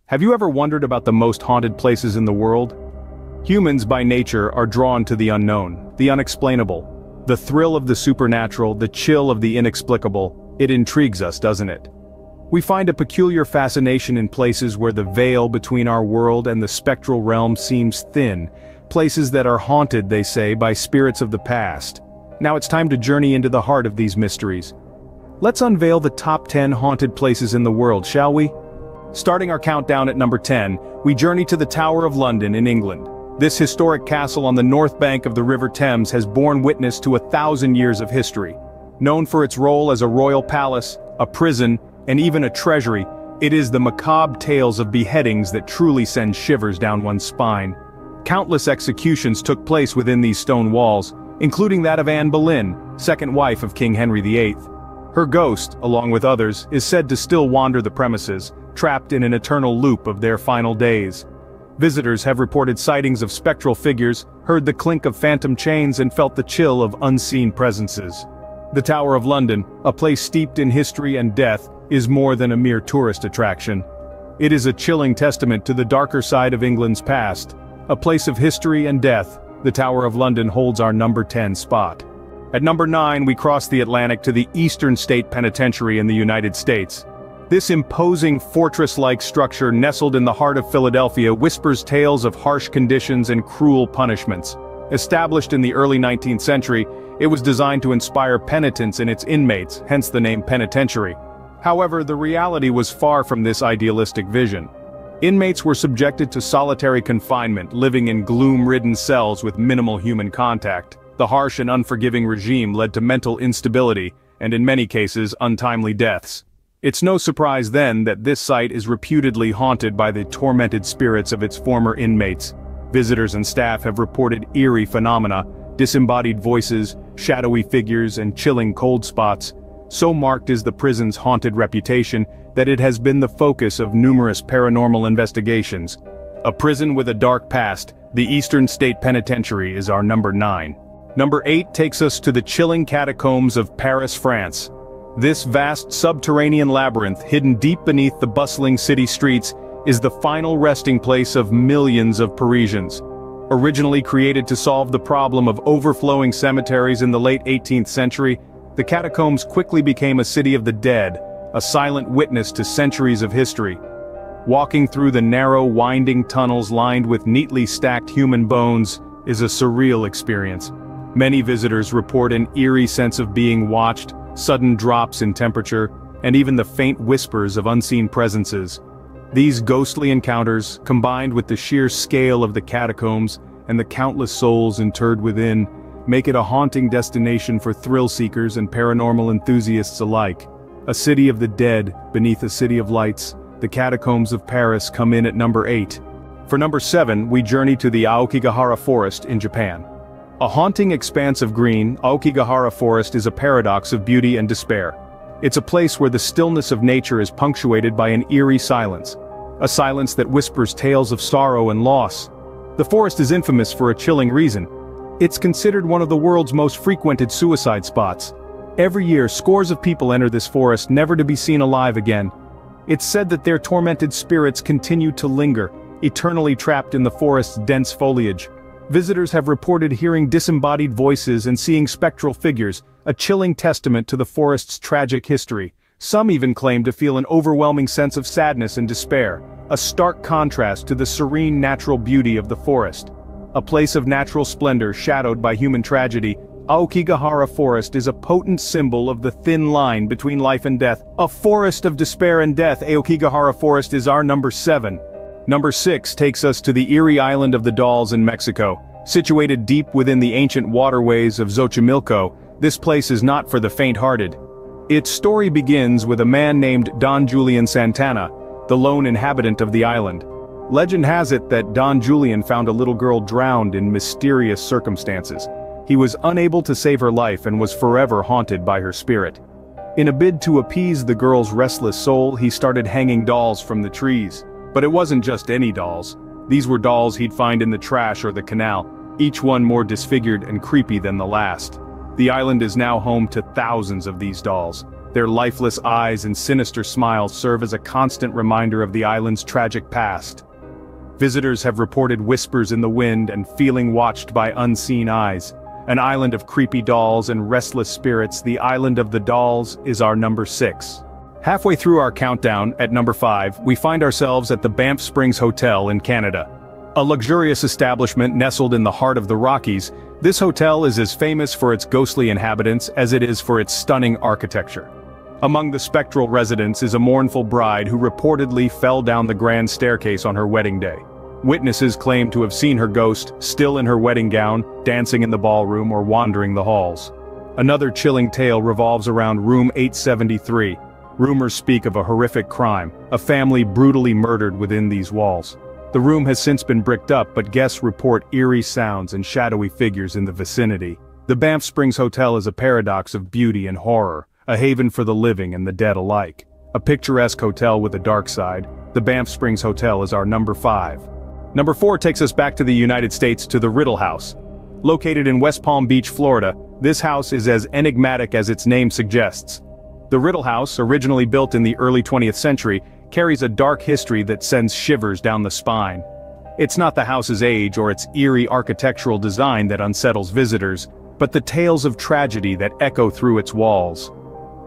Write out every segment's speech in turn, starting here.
Have you ever wondered about the most haunted places in the world? Humans by nature are drawn to the unknown, the unexplainable. The thrill of the supernatural, the chill of the inexplicable, it intrigues us, doesn't it? We find a peculiar fascination in places where the veil between our world and the spectral realm seems thin, places that are haunted, they say, by spirits of the past. Now it's time to journey into the heart of these mysteries. Let's unveil the top 10 haunted places in the world, shall we? Starting our countdown at number 10, we journey to the Tower of London in England. This historic castle on the north bank of the River Thames has borne witness to 1,000 years of history. Known for its role as a royal palace, a prison, and even a treasury, it is the macabre tales of beheadings that truly send shivers down one's spine. Countless executions took place within these stone walls, including that of Anne Boleyn, second wife of King Henry VIII. Her ghost, along with others, is said to still wander the premises, trapped in an eternal loop of their final days. Visitors have reported sightings of spectral figures, heard the clink of phantom chains and felt the chill of unseen presences. The Tower of London, a place steeped in history and death, is more than a mere tourist attraction. It is a chilling testament to the darker side of England's past. A place of history and death, the Tower of London holds our number 10 spot. At number 9, we cross the Atlantic to the Eastern State Penitentiary in the United States. This imposing fortress-like structure nestled in the heart of Philadelphia whispers tales of harsh conditions and cruel punishments. Established in the early 19th century, it was designed to inspire penitence in its inmates, hence the name penitentiary. However, the reality was far from this idealistic vision. Inmates were subjected to solitary confinement, living in gloom-ridden cells with minimal human contact. The harsh and unforgiving regime led to mental instability, and in many cases, untimely deaths. It's no surprise then that this site is reputedly haunted by the tormented spirits of its former inmates. Visitors and staff have reported eerie phenomena, disembodied voices, shadowy figures, and chilling cold spots. So marked is the prison's haunted reputation that it has been the focus of numerous paranormal investigations. A prison with a dark past, the Eastern State Penitentiary is our number 9. Number 8 takes us to the chilling catacombs of Paris, France. This vast subterranean labyrinth, hidden deep beneath the bustling city streets, is the final resting place of millions of Parisians. Originally created to solve the problem of overflowing cemeteries in the late 18th century, the catacombs quickly became a city of the dead, a silent witness to centuries of history. Walking through the narrow, winding tunnels lined with neatly stacked human bones is a surreal experience. Many visitors report an eerie sense of being watched, sudden drops in temperature, and even the faint whispers of unseen presences. These ghostly encounters, combined with the sheer scale of the catacombs and the countless souls interred within, make it a haunting destination for thrill-seekers and paranormal enthusiasts alike. A city of the dead beneath a city of lights, the catacombs of Paris come in at number 8. For number 7, we journey to the Aokigahara Forest in Japan. A haunting expanse of green, Aokigahara Forest is a paradox of beauty and despair. It's a place where the stillness of nature is punctuated by an eerie silence. A silence that whispers tales of sorrow and loss. The forest is infamous for a chilling reason. It's considered one of the world's most frequented suicide spots. Every year, scores of people enter this forest never to be seen alive again. It's said that their tormented spirits continue to linger, eternally trapped in the forest's dense foliage. Visitors have reported hearing disembodied voices and seeing spectral figures, a chilling testament to the forest's tragic history. Some even claim to feel an overwhelming sense of sadness and despair, a stark contrast to the serene natural beauty of the forest. A place of natural splendor shadowed by human tragedy, Aokigahara Forest is a potent symbol of the thin line between life and death. A forest of despair and death, Aokigahara Forest is our number 7. Number 6 takes us to the eerie island of the Dolls in Mexico. Situated deep within the ancient waterways of Xochimilco, this place is not for the faint-hearted. Its story begins with a man named Don Julian Santana, the lone inhabitant of the island. Legend has it that Don Julian found a little girl drowned in mysterious circumstances. He was unable to save her life and was forever haunted by her spirit. In a bid to appease the girl's restless soul, he started hanging dolls from the trees. But it wasn't just any dolls. These were dolls he'd find in the trash or the canal, each one more disfigured and creepy than the last. The island is now home to thousands of these dolls. Their lifeless eyes and sinister smiles serve as a constant reminder of the island's tragic past. Visitors have reported whispers in the wind and feeling watched by unseen eyes. An island of creepy dolls and restless spirits, the Island of the Dolls is our number 6. Halfway through our countdown, at number 5, we find ourselves at the Banff Springs Hotel in Canada. A luxurious establishment nestled in the heart of the Rockies, this hotel is as famous for its ghostly inhabitants as it is for its stunning architecture. Among the spectral residents is a mournful bride who reportedly fell down the grand staircase on her wedding day. Witnesses claim to have seen her ghost, still in her wedding gown, dancing in the ballroom or wandering the halls. Another chilling tale revolves around room 873. Rumors speak of a horrific crime, a family brutally murdered within these walls. The room has since been bricked up, but guests report eerie sounds and shadowy figures in the vicinity. The Banff Springs Hotel is a paradox of beauty and horror, a haven for the living and the dead alike. A picturesque hotel with a dark side, the Banff Springs Hotel is our number 5. Number 4 takes us back to the United States to the Riddle House. Located in West Palm Beach, Florida, this house is as enigmatic as its name suggests. The Riddle House, originally built in the early 20th century, carries a dark history that sends shivers down the spine. It's not the house's age or its eerie architectural design that unsettles visitors, but the tales of tragedy that echo through its walls.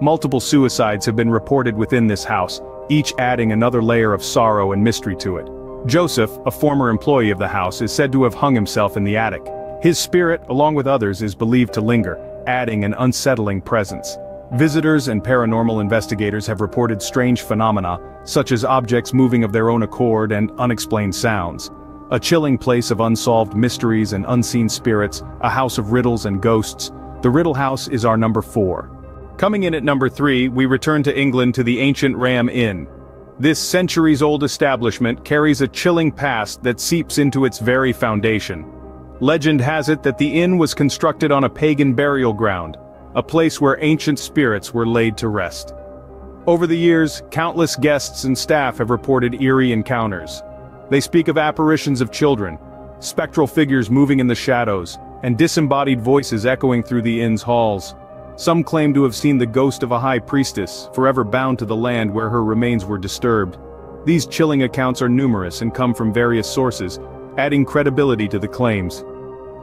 Multiple suicides have been reported within this house, each adding another layer of sorrow and mystery to it. Joseph, a former employee of the house, is said to have hung himself in the attic. His spirit, along with others, is believed to linger, adding an unsettling presence. Visitors and paranormal investigators have reported strange phenomena, such as objects moving of their own accord and unexplained sounds. A chilling place of unsolved mysteries and unseen spirits, a house of riddles and ghosts, the Riddle House is our number 4. Coming in at number 3, we return to England to the ancient Ram Inn. This centuries-old establishment carries a chilling past that seeps into its very foundation. Legend has it that the inn was constructed on a pagan burial ground, a place where ancient spirits were laid to rest. Over the years, countless guests and staff have reported eerie encounters. They speak of apparitions of children, spectral figures moving in the shadows, and disembodied voices echoing through the inn's halls. Some claim to have seen the ghost of a high priestess, forever bound to the land where her remains were disturbed. These chilling accounts are numerous and come from various sources, adding credibility to the claims.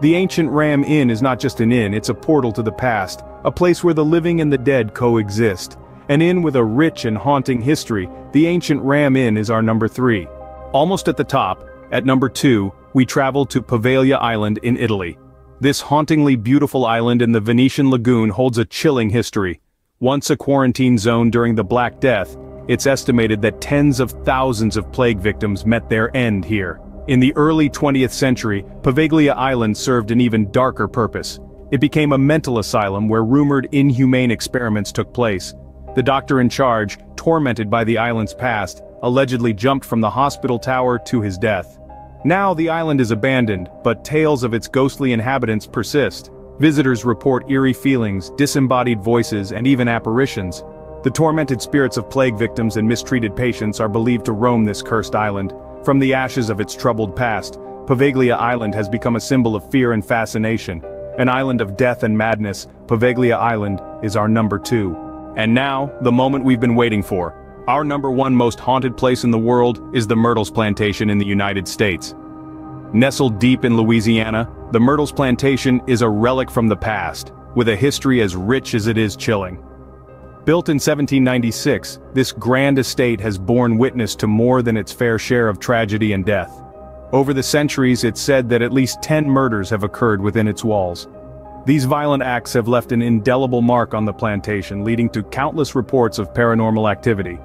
The ancient Ram Inn is not just an inn, it's a portal to the past, a place where the living and the dead coexist. An inn with a rich and haunting history, the ancient Ram Inn is our number 3. Almost at the top, at number 2, we travel to Poveglia Island in Italy. This hauntingly beautiful island in the Venetian lagoon holds a chilling history. Once a quarantine zone during the Black Death, it's estimated that tens of thousands of plague victims met their end here. In the early 20th century, Poveglia Island served an even darker purpose. It became a mental asylum where rumored inhumane experiments took place. The doctor in charge, tormented by the island's past, allegedly jumped from the hospital tower to his death. Now the island is abandoned, but tales of its ghostly inhabitants persist. Visitors report eerie feelings, disembodied voices, and even apparitions. The tormented spirits of plague victims and mistreated patients are believed to roam this cursed island. From the ashes of its troubled past, Poveglia Island has become a symbol of fear and fascination. An island of death and madness, Poveglia Island is our number 2. And now, the moment we've been waiting for. Our number 1 most haunted place in the world is the Myrtles Plantation in the United States. Nestled deep in Louisiana, the Myrtles Plantation is a relic from the past, with a history as rich as it is chilling. Built in 1796, this grand estate has borne witness to more than its fair share of tragedy and death. Over the centuries, it's said that at least 10 murders have occurred within its walls. These violent acts have left an indelible mark on the plantation, leading to countless reports of paranormal activity.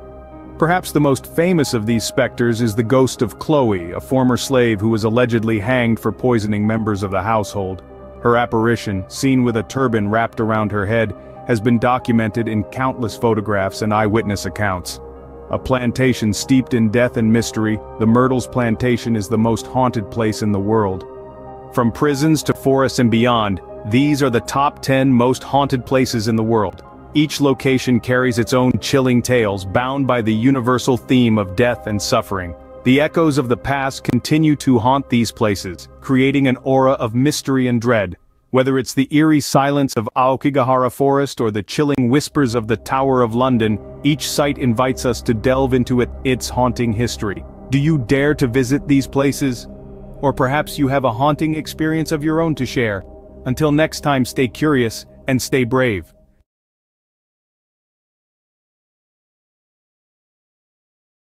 Perhaps the most famous of these specters is the ghost of Chloe, a former slave who was allegedly hanged for poisoning members of the household. Her apparition, seen with a turban wrapped around her head, has been documented in countless photographs and eyewitness accounts. A plantation steeped in death and mystery, the Myrtles Plantation is the most haunted place in the world. From prisons to forests and beyond, these are the top 10 most haunted places in the world. Each location carries its own chilling tales, bound by the universal theme of death and suffering. The echoes of the past continue to haunt these places, creating an aura of mystery and dread. Whether it's the eerie silence of Aokigahara Forest or the chilling whispers of the Tower of London, each site invites us to delve into its haunting history. Do you dare to visit these places? Or perhaps you have a haunting experience of your own to share. Until next time, stay curious and stay brave.